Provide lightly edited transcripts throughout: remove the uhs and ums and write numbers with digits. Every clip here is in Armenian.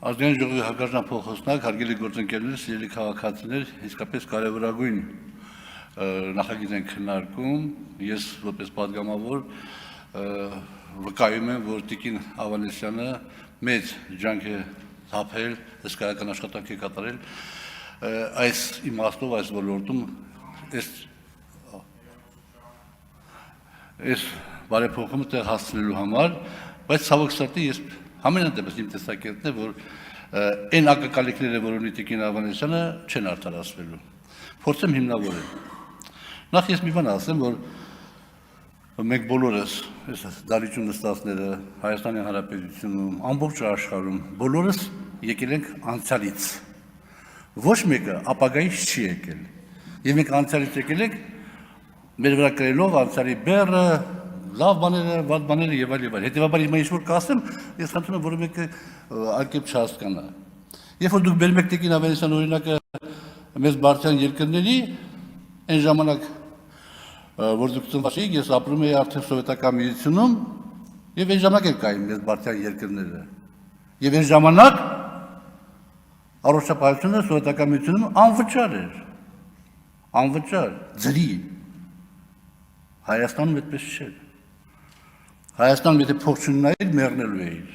Ազգային ժողովի հարգարժան փոխոսնակ, հարգելի գործընկերներ, սիրելի քաղաքացիներ, իսկապես կարևորագույն նախագիծ են քննարկում, ես որպես պատգամավոր վկայում եմ, որ Տիկին Ավանեսյանը մեծ ջանք է թափել, հսկայական աշխատանք է կատարել այս իմաստով, այս ոլորտում, այս բարեփոխումը տեղ հասցնելու համար, բայց ցավոք սրտի ես համենայնդեպս իմ տեսակետն է, որ այն ակնկալիքները, որ ունի Տիկին Ավանեսյանը, չեն արդարացվելու։ Փորձեմ հիմնավորել։ Նախ ես մի բան ասեմ, որ մենք բոլորս, այս դալիճուն նստածները, Հայաստանի Հանրապետությունում, ամբողջ աշխարհում, բոլորս եկել ենք անցյալից։ Ոչ մեկը ապագայից չի եկել։ Եվ մենք անցյալից եկել ենք մեր վրա կրելով անցյալի բեռը, լավ բաները, վատ բաները եւ այլ եւ այլ։ Հետեւաբար հիմա ինչ որ կասեմ, ես խնդրում եմ, որ մեկը այլ կերպ չհասկանա։ Երբ որ դուք բերում եք Տիկին Ավանեսյան օրինակը մեծ բարձրան երկրների, այն ժամանակ որ դուք ծնված եք, ես ապրում եի արդեն սովետական միությունում եւ այն ժամանակ էլ կային մեծ բարձրան երկրները։ Եվ այն ժամանակ առողջապահությունը սովետական միությունում անվճար էր։ Անվճար, ձրի։ Հայաստանում այդպես չէր։ Հայաստանում եթե փող չունենայիր, մեռնելու էիր։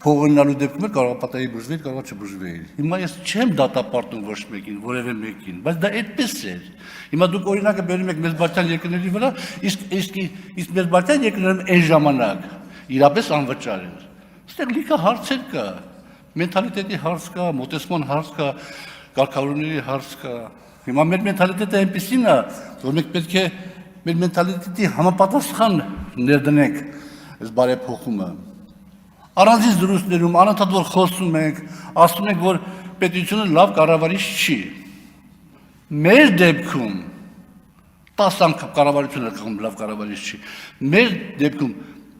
Փող ունենալու դեպքում կարող պատահի բուժվեիր, կարող չբուժվեիր։ Հիմա ես չեմ դատապարտում ոչ մեկին, որևէ մեկին, բայց դա այդպես էր։ Հիմա դուք օրինակը բերում եք մեծ բարձրան երկրների վրա, իսկ մեծ բարձրան երկրներում այն ժամանակ իրապես անվճար էր։ Այստեղ լիքը հարցեր կա, մենթալիտետի հարց կա, մոտեցման հարց կա, կարգավորումների հարց կա։ Հիմա մեր մենթալիտետը այնպեսին է, որ մենք պետք է մեր մենթալիտետի համապատասխան ներդնենք այս բարեփոխումը։ Առանձին զրույցներում անընդհատ որ խոսում ենք, ասում ենք, որ պետությունը լավ կառավարիչ չի։ Մեր դեպքում 10 անգամ կառավարությունը լավ կառավարիչ չի։ Մեր դեպքում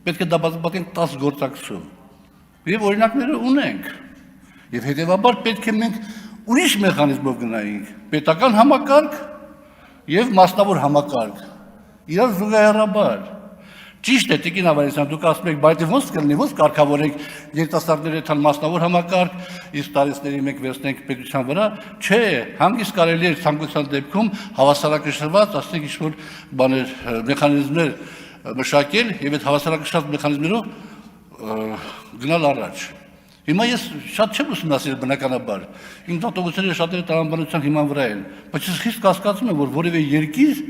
պետք է դա բացատրենք 10 գործակցով։ Եվ օրինակները ունենք։ Եվ հետևաբար պետք է մենք ուրիշ մեխանիզմով գնայինք, պետական համակարգ եւ մասնավոր համակարգ։ Իրար զուգահեռաբար։ Ճիշտ է, Տիկին Ավանեսյան, դուք ասում եք, բայց ոնց կլինի, ոնց կարգավորենք երիտասարդների հետ համասնավոր համակարգ, իսկ տարիների մենք վերցնենք պետության վրա, չէ, հանգիստ կարելի է ցանկության դեպքում հավասարակշռված, ասենք ինչ-որ բաներ, մեխանիզմներ մշակել եւ այդ հավասարակշռված մեխանիզմներով գնալ առաջ։ Հիմա ես շատ չեմ ուսումնասիրել բնականաբար, իմ դատողությունները շատերը տրամաբանության հիման վրա են, բայց ես խիստ կասկածում եմ, որ որևէ երկիր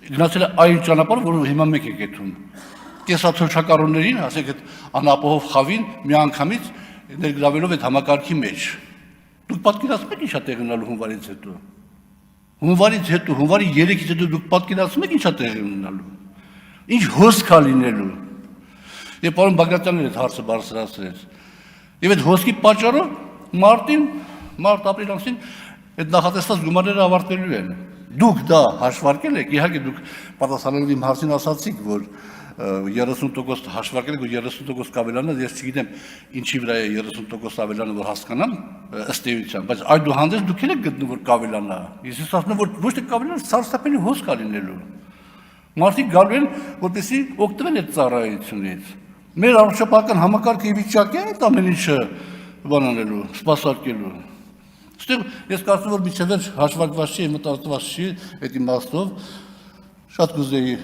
գնացել է այն ճանապարհով, որ հիմա մեկ է գտնում։ Կեսաթոշակառուներին, ասենք այդ անապահով խավին միանգամից ներգրավելով այդ համակարգի մեջ։ Դուք պատկերացնում եք ինչա տեղ ունենալու հունվարից հետո։ Հունվարից հետո, հունվարի 3-ից հետո դուք պատկերացնում եք ինչա տեղ ունենալու։ Ինչ հոսք է լինելու։ Եվ պարոն Բագրատյանն այդ հարցը բարձրացրեց։ Եվ այդ հոսքի պատճառով մարտ-ապրիլ ամսին այդ նախատեսված գումարները ավարտվելու են։ Դուք դա հաշվարկել եք, իհարկե դուք պատասխանելով իմ հարցին ասացիք, որ 30% հաշվարկել եք, որ 30% կավելանա, ես չգիտեմ ինչի վրա է 30% ավելանը, որ հասկանամ ըստ էության, բայց այդուհանդերձ դուք եք գտնում, որ կավելանա։ Ես ասում եմ, որ ոչ թե կավելանա, սարսափելի հոսք է լինելու։ Մարդիկ գալու են, որպեսզի օգտվեն այդ ծառայությունից։ Մեր առողջապահական համակարգը ի վիճակի է այդ ամեն ինչը բանանելու, սպասարկելու։ Այստեղ ես կարծում որ միջևեր հաշվարկված չի, մտածված չի այդ իմաստով, շատ կուզեի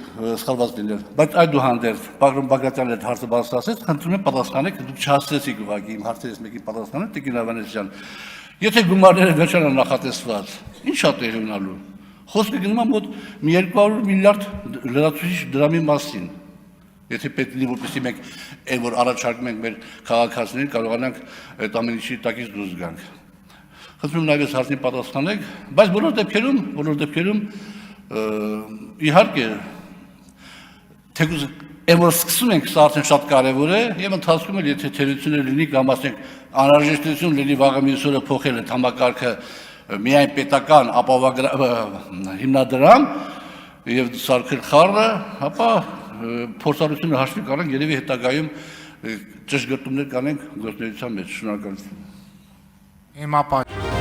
սխալված լինել, բայց այդուհանդերձ Պարոն Բագրատյանն այդ հարցը բարձրացրեց, խնդրում եմ պատասխանեք, դուք չհասցրեցիք ուղղակի իմ հարցերից մեկին պատասխանել, Տիկին Ավանեսյան։ Եթե գումարները վերջանան նախատեսված, ինչ է տեղի ունենալու։ Խոսքը գնում է մոտ 200 միլիարդ լրացուցիչ դրամի մասին։ Եթե պետք լինի, որպեսզի մենք այն որ առաջարկում ենք մեր քաղաքացիներին կարողանանք այդ ամեն ինչի տակից դուրս գանք։ Խնդրում եմ նաև հարցին պատասխանեք, բայց բոլոր դեպքերում իհարկե թեկուզ այն որ սկսում ենք, սա արդեն շատ կարևոր է եւ ընթացքում էլ եթե թերություններ լինի կամ ասենք անհրաժեշտություն լինի վաղը մյուս օրը փոխել այդ համակարգը միայն պետական հիմնադրամ եւ սարքել խառը, ապա փորձառությունը հաշվի կանենք, երևի հետագայում ճշգրտումներ կանենք գործունեության մեջ։ Շնորհակալություն։ Հիմա